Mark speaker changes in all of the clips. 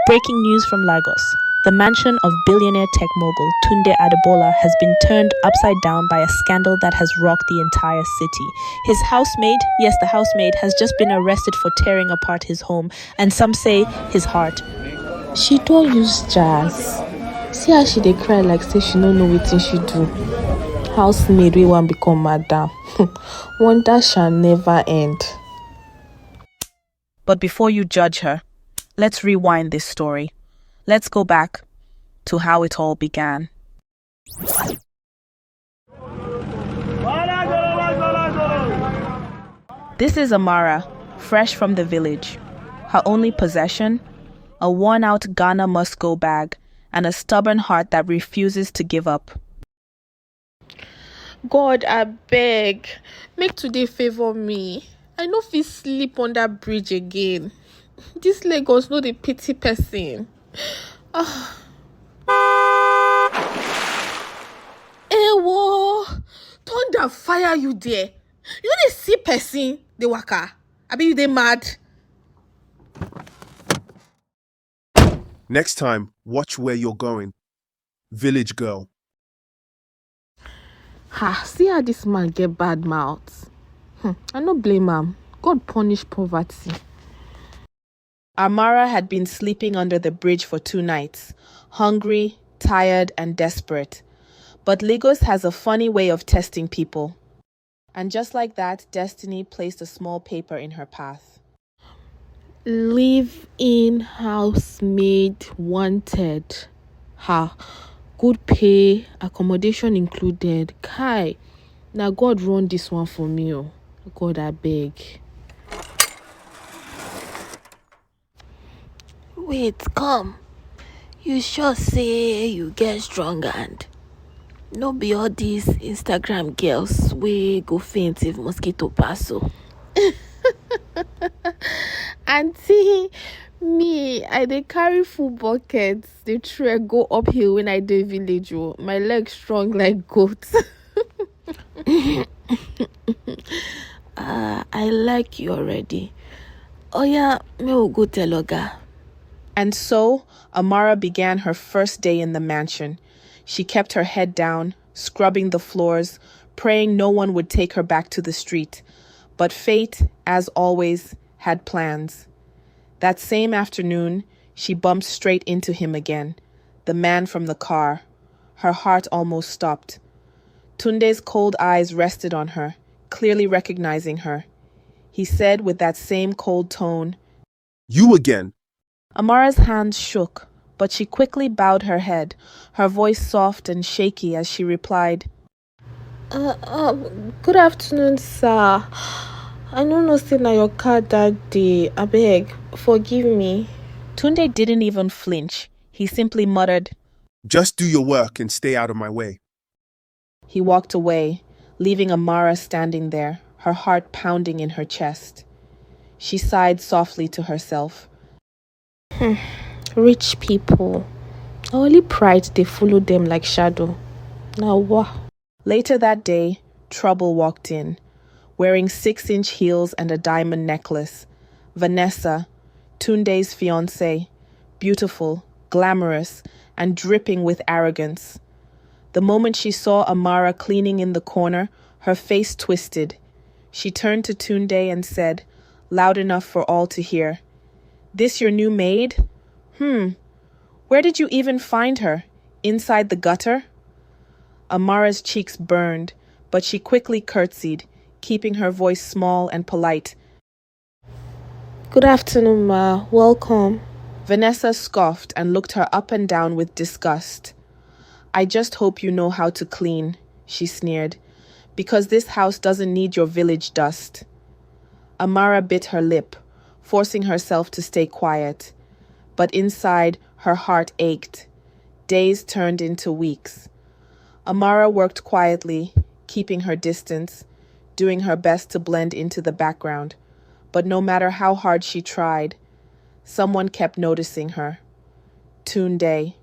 Speaker 1: Breaking news from Lagos. The mansion of billionaire tech mogul Tunde Adebola has been turned upside down by a scandal that has rocked the entire city. His housemaid, yes, the housemaid, has just been arrested for tearing apart his home, and some say his heart.
Speaker 2: She don't use jazz. See how she dey cry like say she no know wetin she do. Housemaid wey wan become madam. Wonder shall never end.
Speaker 1: But before you judge her, let's rewind this story. Let's go back to how it all began. This is Amara, fresh from the village. Her only possession? A worn-out Ghana must-go bag and a stubborn heart that refuses to give up.
Speaker 2: God, I beg, make today favor me. I no fit sleep on that bridge again. This Lagos no dey pity person. Ewo, thunder fire you there. You no dey see person dey waka. Abi you dey mad?
Speaker 3: Next time, watch where you're going. Village girl.
Speaker 2: See how this man get bad mouth. I no blame am. God punish poverty.
Speaker 1: Amara had been sleeping under the bridge for 2 nights, hungry, tired, and desperate. But Lagos has a funny way of testing people. And just like that, destiny placed a small paper in her path.
Speaker 2: Live-in housemaid wanted. Good pay, accommodation included. Kai, now God run this one for me. Oh. God, I beg.
Speaker 4: Wait, come. You sure say you get strong hand? No be all these Instagram girls wey go faint if mosquito pass o.
Speaker 2: Auntie, me, I dey carry full buckets. The tray go uphill when I dey village. Oh. My legs strong like goat.
Speaker 4: I like you already. Oh yeah, me will go tell Oga.
Speaker 1: And so, Amara began her first day in the mansion. She kept her head down, scrubbing the floors, praying no one would take her back to the street. But fate, as always, had plans. That same afternoon, she bumped straight into him again, the man from the car. Her heart almost stopped. Tunde's cold eyes rested on her, clearly recognizing her. He said with that same cold tone,
Speaker 3: You again?
Speaker 1: Amara's hands shook, but she quickly bowed her head, her voice soft and shaky as she replied,
Speaker 2: Good afternoon, sir. I no know say na your car that day. Abeg, forgive me.
Speaker 1: Tunde didn't even flinch. He simply muttered.
Speaker 3: Just do your work and stay out of my way.
Speaker 1: He walked away, leaving Amara standing there, her heart pounding in her chest. She sighed softly to herself.
Speaker 2: Rich people. Only pride they follow them like shadow. Now what?
Speaker 1: Later that day, trouble walked in, wearing 6-inch heels and a diamond necklace. Vanessa, Tunde's fiancée, beautiful, glamorous, and dripping with arrogance. The moment she saw Amara cleaning in the corner, her face twisted. She turned to Tunde and said, loud enough for all to hear, This your new maid? Where did you even find her? Inside the gutter? Amara's cheeks burned, but she quickly curtsied, keeping her voice small and polite.
Speaker 2: Good afternoon, ma. Welcome.
Speaker 1: Vanessa scoffed and looked her up and down with disgust. I just hope you know how to clean, she sneered, because this house doesn't need your village dust. Amara bit her lip, forcing herself to stay quiet. But inside, her heart ached. Days turned into weeks. Amara worked quietly, keeping her distance, doing her best to blend into the background. But no matter how hard she tried, someone kept noticing her. Tunde.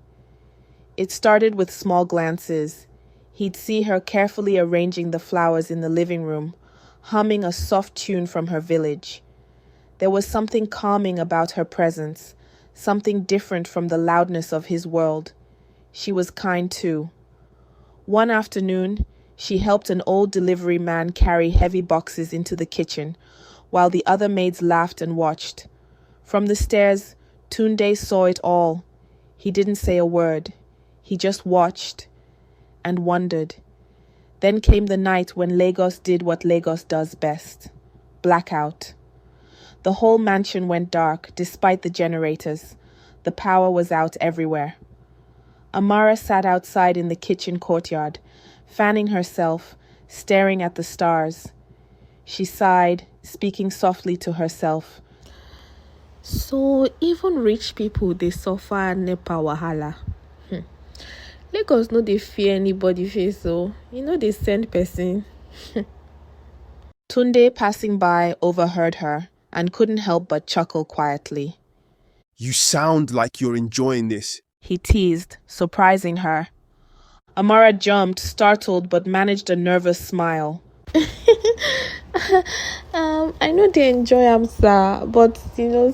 Speaker 1: It started with small glances. He'd see her carefully arranging the flowers in the living room, humming a soft tune from her village. There was something calming about her presence, something different from the loudness of his world. She was kind too. One afternoon, she helped an old delivery man carry heavy boxes into the kitchen, while the other maids laughed and watched. From the stairs, Tunde saw it all. He didn't say a word. He just watched and wondered. Then came the night when Lagos did what Lagos does best. Blackout. The whole mansion went dark, despite the generators. The power was out everywhere. Amara sat outside in the kitchen courtyard, fanning herself, staring at the stars. She sighed, speaking softly to herself.
Speaker 2: So even rich people, they suffer NEPA wahala. Lagos no dey fear anybody face, so they send person.
Speaker 1: Tunde, passing by, overheard her and couldn't help but chuckle quietly.
Speaker 3: You sound like you're enjoying this.
Speaker 1: He teased, surprising her. Amara jumped, startled, but managed a nervous smile.
Speaker 2: I know they enjoy am, sir, but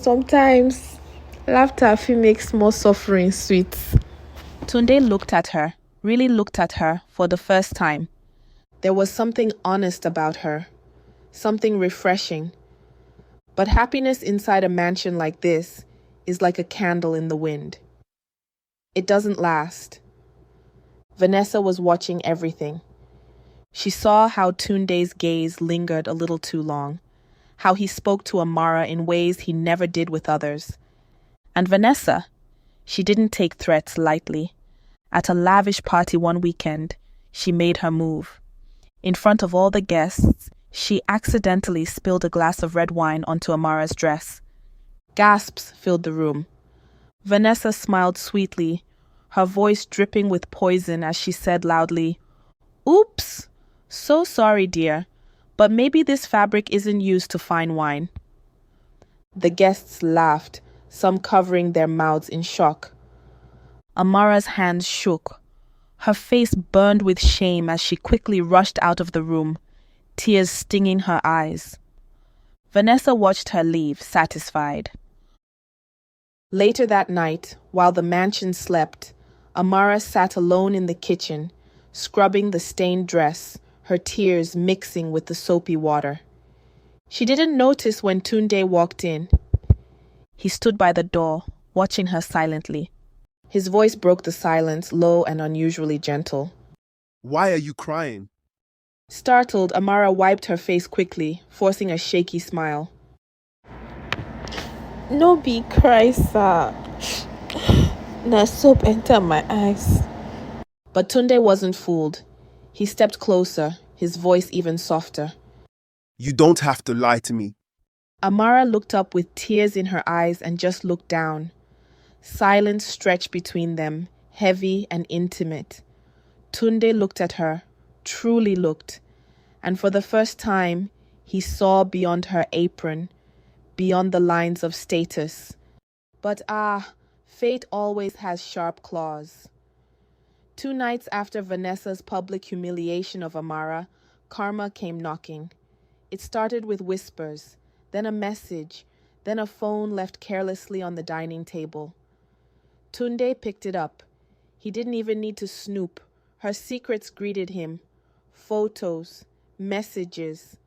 Speaker 2: sometimes laughter makes more suffering sweet.
Speaker 1: Tunde looked at her, really looked at her for the first time. There was something honest about her, something refreshing. But happiness inside a mansion like this is like a candle in the wind. It doesn't last. Vanessa was watching everything. She saw how Tunde's gaze lingered a little too long, how he spoke to Amara in ways he never did with others. And Vanessa, she didn't take threats lightly. At a lavish party one weekend, she made her move. In front of all the guests, she accidentally spilled a glass of red wine onto Amara's dress. Gasps filled the room. Vanessa smiled sweetly, her voice dripping with poison as she said loudly, "Oops! So sorry, dear, but maybe this fabric isn't used to fine wine." The guests laughed, some covering their mouths in shock. Amara's hands shook. Her face burned with shame as she quickly rushed out of the room, tears stinging her eyes. Vanessa watched her leave, satisfied. Later that night, while the mansion slept, Amara sat alone in the kitchen, scrubbing the stained dress, her tears mixing with the soapy water. She didn't notice when Tunde walked in. He stood by the door, watching her silently. His voice broke the silence, low and unusually gentle.
Speaker 3: Why are you crying?
Speaker 1: Startled, Amara wiped her face quickly, forcing a shaky smile.
Speaker 2: No be cry, sir. Na soap enter my eyes.
Speaker 1: But Tunde wasn't fooled. He stepped closer, his voice even softer.
Speaker 3: You don't have to lie to me.
Speaker 1: Amara looked up with tears in her eyes and just looked down. Silence stretched between them, heavy and intimate. Tunde looked at her, truly looked, and for the first time, he saw beyond her apron, beyond the lines of status. But fate always has sharp claws. 2 nights after Vanessa's public humiliation of Amara, karma came knocking. It started with whispers, then a message, then a phone left carelessly on the dining table. Tunde picked it up. He didn't even need to snoop. Her secrets greeted him. Photos, messages.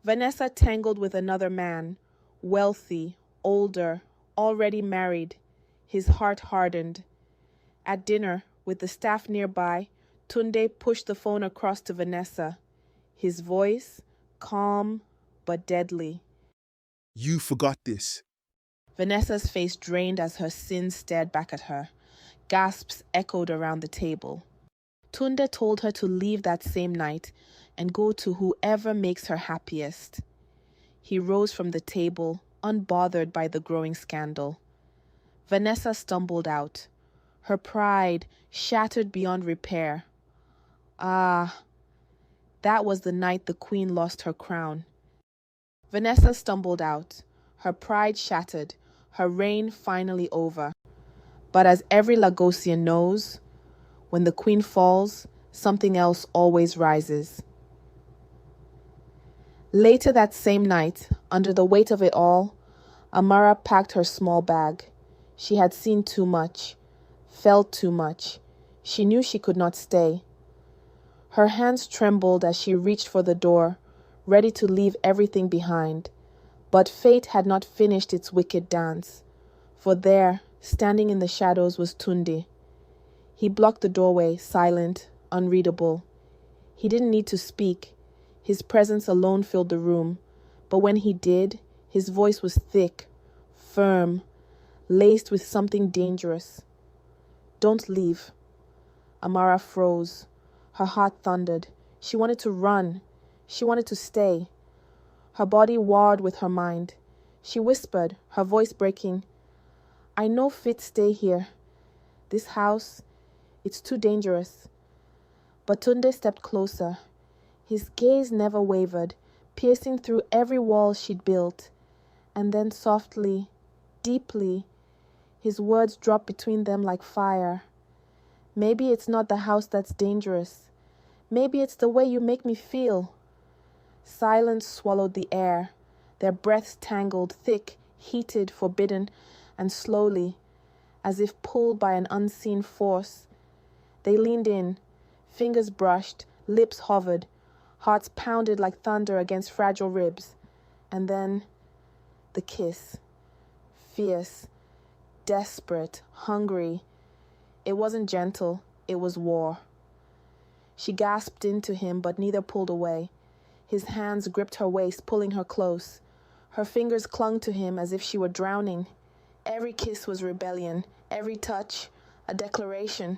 Speaker 1: Vanessa tangled with another man, wealthy, older, already married. His heart hardened. At dinner, with the staff nearby, Tunde pushed the phone across to Vanessa. His voice, calm but deadly.
Speaker 3: You forgot this.
Speaker 1: Vanessa's face drained as her sins stared back at her. Gasps echoed around the table. Tunde told her to leave that same night and go to whoever makes her happiest. He rose from the table, unbothered by the growing scandal. Vanessa stumbled out, her pride shattered beyond repair. That was the night the queen lost her crown. Vanessa stumbled out, her pride shattered, her reign finally over. But as every Lagosian knows, when the queen falls, something else always rises. Later that same night, under the weight of it all, Amara packed her small bag. She had seen too much, felt too much. She knew she could not stay. Her hands trembled as she reached for the door, ready to leave everything behind. But fate had not finished its wicked dance, for there, standing in the shadows, was Tunde. He blocked the doorway, silent, unreadable. He didn't need to speak. His presence alone filled the room, but when he did, his voice was thick, firm, laced with something dangerous. "Don't leave." Amara froze. Her heart thundered. She wanted to run. She wanted to stay. Her body warred with her mind. She whispered, her voice breaking, "I know fit stay here. This house, it's too dangerous." But Tunde stepped closer. His gaze never wavered, piercing through every wall she'd built. And then softly, deeply, his words dropped between them like fire. "Maybe it's not the house that's dangerous. Maybe it's the way you make me feel." Silence swallowed the air. Their breaths tangled, thick, heated, forbidden, and slowly, as if pulled by an unseen force, they leaned in, fingers brushed, lips hovered, hearts pounded like thunder against fragile ribs. And then, the kiss. Fierce, desperate, hungry. It wasn't gentle, it was war. She gasped into him, but neither pulled away. His hands gripped her waist, pulling her close. Her fingers clung to him as if she were drowning. Every kiss was rebellion, every touch a declaration.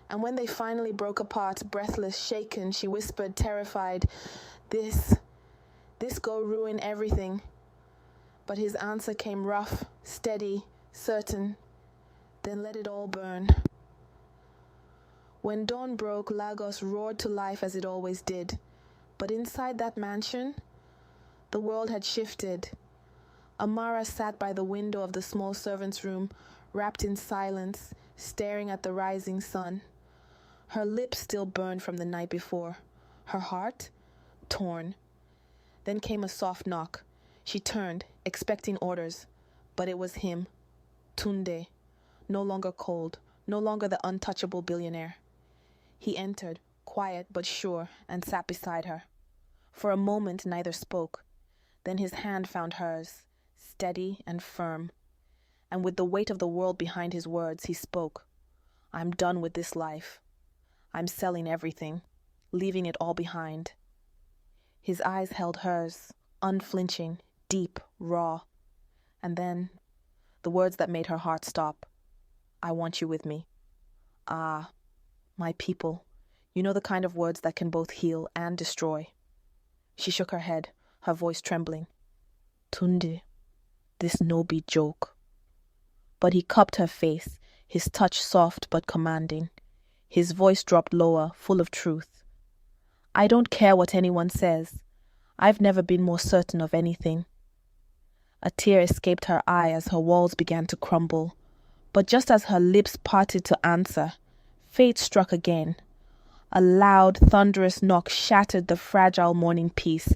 Speaker 1: And when they finally broke apart, breathless, shaken, she whispered, terrified, This go ruin everything." But his answer came rough, steady, certain. "Then let it all burn." When dawn broke, Lagos roared to life as it always did. But inside that mansion, the world had shifted. Amara sat by the window of the small servant's room, wrapped in silence, staring at the rising sun. Her lips still burned from the night before. Her heart, torn. Then came a soft knock. She turned, expecting orders. But it was him, Tunde, no longer cold, no longer the untouchable billionaire. He entered, quiet but sure, and sat beside her. For a moment neither spoke. Then his hand found hers, steady and firm. And with the weight of the world behind his words, he spoke. "I'm done with this life. I'm selling everything, leaving it all behind." His eyes held hers, unflinching, deep, raw. And then, the words that made her heart stop. "I want you with me." Ah, my people, you know the kind of words that can both heal and destroy. She shook her head, her voice trembling. "Tunde, this no be joke." But he cupped her face, his touch soft but commanding. His voice dropped lower, full of truth. "I don't care what anyone says. I've never been more certain of anything." A tear escaped her eye as her walls began to crumble. But just as her lips parted to answer, fate struck again. A loud, thunderous knock shattered the fragile morning peace.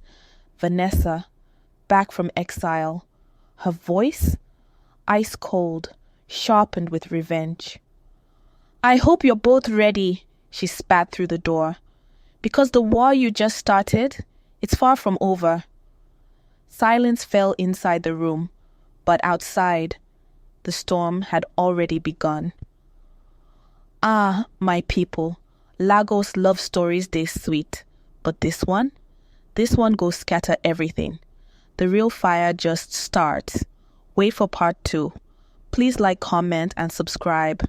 Speaker 1: Vanessa, back from exile. Her voice? Ice cold, sharpened with revenge. "I hope you're both ready," she spat through the door. "Because the war you just started, it's far from over." Silence fell inside the room, but outside, the storm had already begun. Ah, my people, Lagos love stories dey sweet, but this one goes scatter everything. The real fire just starts. Wait for part 2. Please like, comment, and subscribe.